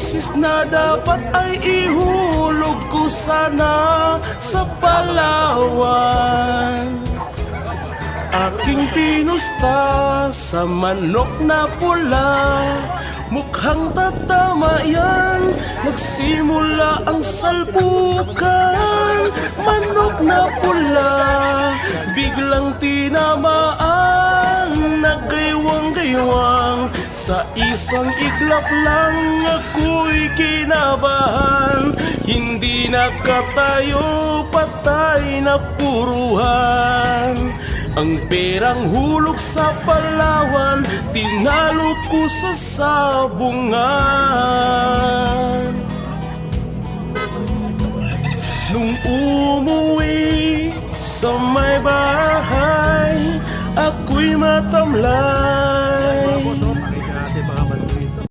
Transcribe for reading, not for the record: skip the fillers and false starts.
beses na dapat ay ihulog ko sana sa Palawan. Aking pinusta sa manok na pula, mukhang tatama yan, nagsimula ang salpukan. Manok na pula, biglang tinamaan, nagaywang-gaywang. Sa isang iglap lang ako'y kinabahan, hindi nakatayo, patay na puruhan. Ang perang hulog sa Palawan, tinalo ko sa sabungan. Nung umuwi sa may bahay, ako'y matamlay.